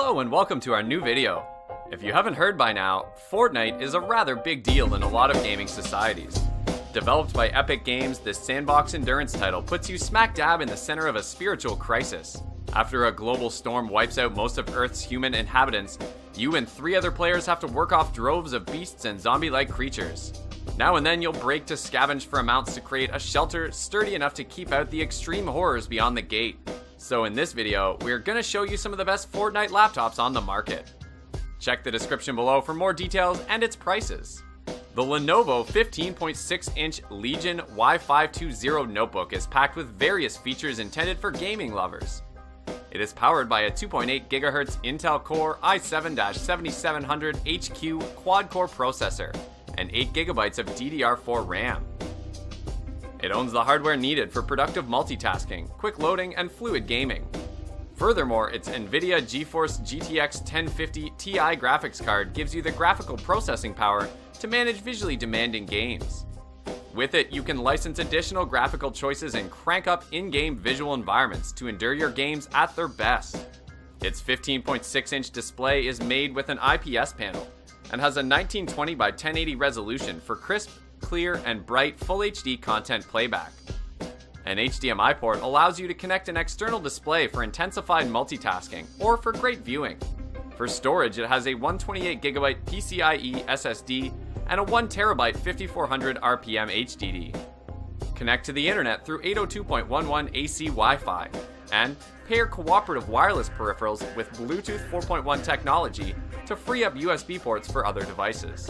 Hello and welcome to our new video. If you haven't heard by now, Fortnite is a rather big deal in a lot of gaming societies. Developed by Epic Games, this sandbox endurance title puts you smack dab in the center of a spiritual crisis. After a global storm wipes out most of Earth's human inhabitants, you and 3 other players have to work off droves of beasts and zombie-like creatures. Now and then you'll break to scavenge for amounts to create a shelter sturdy enough to keep out the extreme horrors beyond the gate. So in this video, we're gonna show you some of the best Fortnite laptops on the market. Check the description below for more details and its prices. The Lenovo 15.6-inch Legion Y5 notebook is packed with various features intended for gaming lovers. It is powered by a 2.8 GHz Intel Core i7-7700HQ quad-core processor and 8 GB of DDR4 RAM. It owns the hardware needed for productive multitasking, quick loading, and fluid gaming. Furthermore, its NVIDIA GeForce GTX 1050 Ti graphics card gives you the graphical processing power to manage visually demanding games. With it, you can license additional graphical choices and crank up in-game visual environments to endure your games at their best. Its 15.6-inch display is made with an IPS panel and has a 1920 by 1080 resolution for crisp, clear, and bright Full HD content playback. An HDMI port allows you to connect an external display for intensified multitasking or for great viewing. For storage, it has a 128GB PCIe SSD and a 1TB 5400 RPM HDD. Connect to the internet through 802.11 AC Wi-Fi, and pair cooperative wireless peripherals with Bluetooth 4.1 technology to free up USB ports for other devices.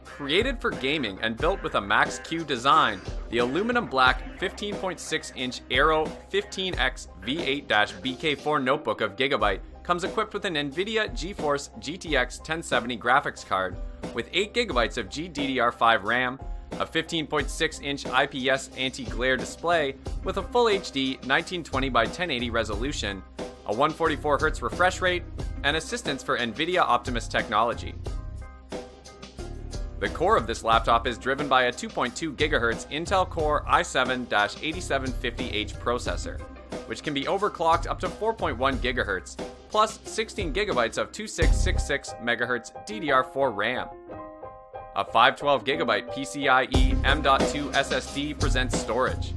Created for gaming and built with a Max-Q design, the aluminum black 15.6-inch Aero 15X V8-BK4 notebook of Gigabyte comes equipped with an NVIDIA GeForce GTX 1070 graphics card with 8 GB of GDDR5 RAM, a 15.6-inch IPS anti-glare display with a Full HD 1920 by 1080 resolution, a 144Hz refresh rate, and assistance for NVIDIA Optimus technology. The core of this laptop is driven by a 2.2 GHz Intel Core i7-8750H processor, which can be overclocked up to 4.1 GHz, plus 16 GB of 2666 MHz DDR4 RAM. A 512GB PCIe M.2 SSD presents storage.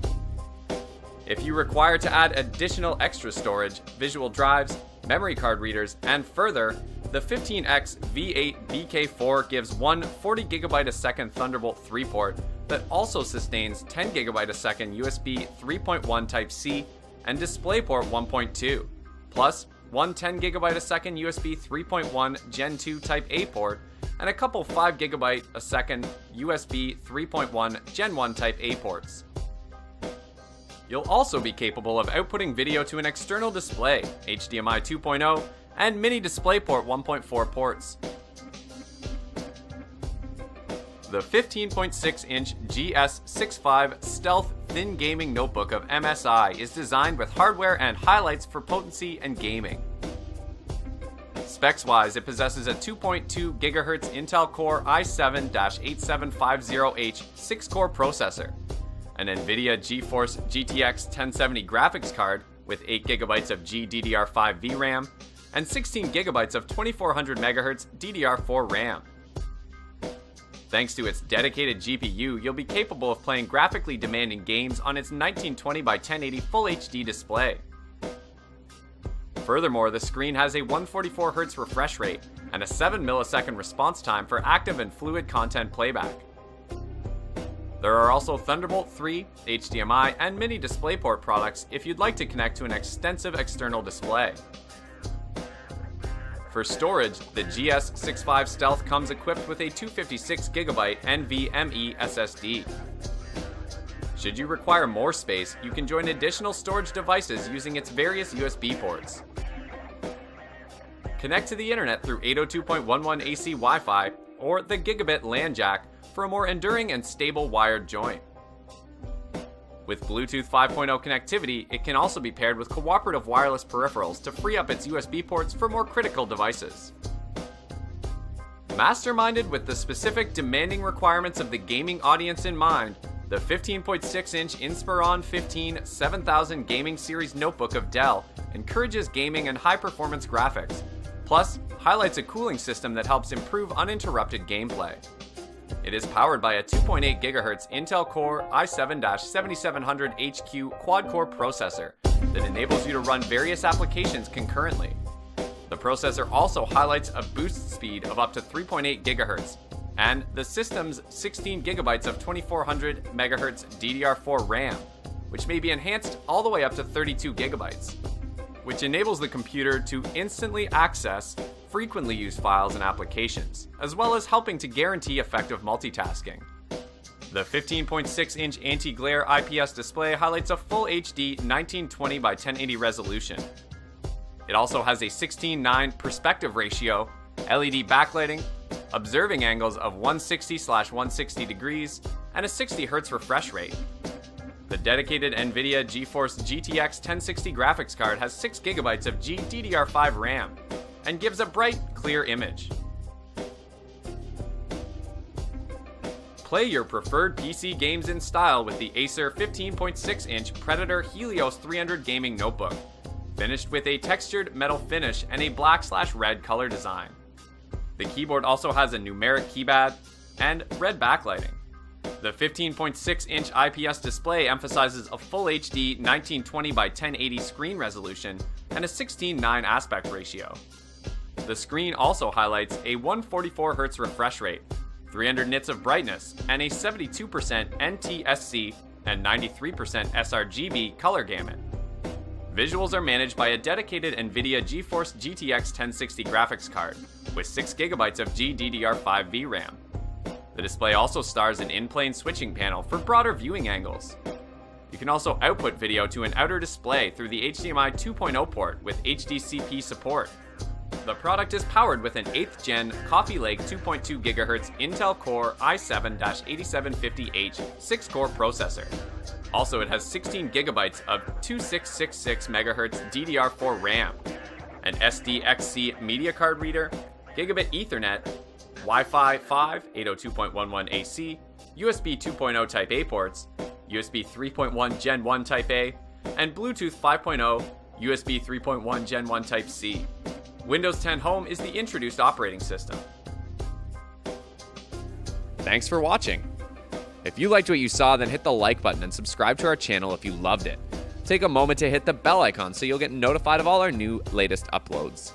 If you require to add additional extra storage, visual drives, memory card readers, and further, the 15X V8-BK4 gives one 40GB a second Thunderbolt 3 port that also sustains 10GB a second USB 3.1 Type-C and DisplayPort 1.2, plus one 10GB a second USB 3.1 Gen 2 Type-A port and a couple 5GB a second USB 3.1 Gen 1 Type-A ports. You'll also be capable of outputting video to an external display, HDMI 2.0, and mini DisplayPort 1.4 ports. The 15.6-inch GS65 Stealth thin gaming notebook of MSI is designed with hardware and highlights for potency and gaming. Specs-wise, it possesses a 2.2 GHz Intel Core i7-8750H 6-core processor, an NVIDIA GeForce GTX 1070 graphics card with 8 GB of GDDR5 VRAM, and 16 GB of 2400 MHz DDR4 RAM. Thanks to its dedicated GPU, you'll be capable of playing graphically demanding games on its 1920 by 1080 Full HD display. Furthermore, the screen has a 144Hz refresh rate and a 7 millisecond response time for active and fluid content playback. There are also Thunderbolt 3, HDMI, and mini DisplayPort products if you'd like to connect to an extensive external display. For storage, the GS65 Stealth comes equipped with a 256GB NVMe SSD. Should you require more space, you can join additional storage devices using its various USB ports. Connect to the internet through 802.11 AC Wi-Fi or the Gigabit LAN jack for a more enduring and stable wired joint. With Bluetooth 5.0 connectivity, it can also be paired with cooperative wireless peripherals to free up its USB ports for more critical devices. Masterminded with the specific demanding requirements of the gaming audience in mind, The 15.6-inch Inspiron 15 7000 Gaming Series notebook of Dell encourages gaming and high-performance graphics, plus highlights a cooling system that helps improve uninterrupted gameplay. It is powered by a 2.8 GHz Intel Core i7-7700HQ quad-core processor that enables you to run various applications concurrently. The processor also highlights a boost speed of up to 3.8 GHz, and the system's 16 GB of 2400 MHz DDR4 RAM, which may be enhanced all the way up to 32 GB, which enables the computer to instantly access frequently used files and applications, as well as helping to guarantee effective multitasking. The 15.6-inch anti-glare IPS display highlights a full HD 1920 by 1080 resolution. It also has a 16:9 perspective ratio, LED backlighting, observing angles of 160/160 degrees, and a 60 Hz refresh rate. The dedicated NVIDIA GeForce GTX 1060 graphics card has 6 GB of GDDR5 RAM and gives a bright, clear image. Play your preferred PC games in style with the Acer 15.6-inch Predator Helios 300 gaming notebook, finished with a textured metal finish and a black/red color design. The keyboard also has a numeric keypad and red backlighting. The 15.6-inch IPS display emphasizes a full HD 1920 by 1080 screen resolution and a 16:9 aspect ratio. The screen also highlights a 144 Hz refresh rate, 300 nits of brightness, and a 72% NTSC and 93% sRGB color gamut. Visuals are managed by a dedicated NVIDIA GeForce GTX 1060 graphics card with 6 GB of GDDR5 VRAM. The display also stars an in-plane switching panel for broader viewing angles. You can also output video to an outer display through the HDMI 2.0 port with HDCP support. The product is powered with an 8th Gen Coffee Lake 2.2 GHz Intel Core i7-8750H 6-core processor. Also, it has 16 GB of 2666 MHz DDR4 RAM, an SDXC media card reader, Gigabit Ethernet, Wi-Fi 5 802.11 AC, USB 2.0 Type A ports, USB 3.1 Gen 1 Type A, and Bluetooth 5.0, USB 3.1 Gen 1 Type C. Windows 10 Home is the introduced operating system. Thanks for watching. If you liked what you saw, then hit the like button and subscribe to our channel if you loved it. Take a moment to hit the bell icon so you'll get notified of all our new latest uploads.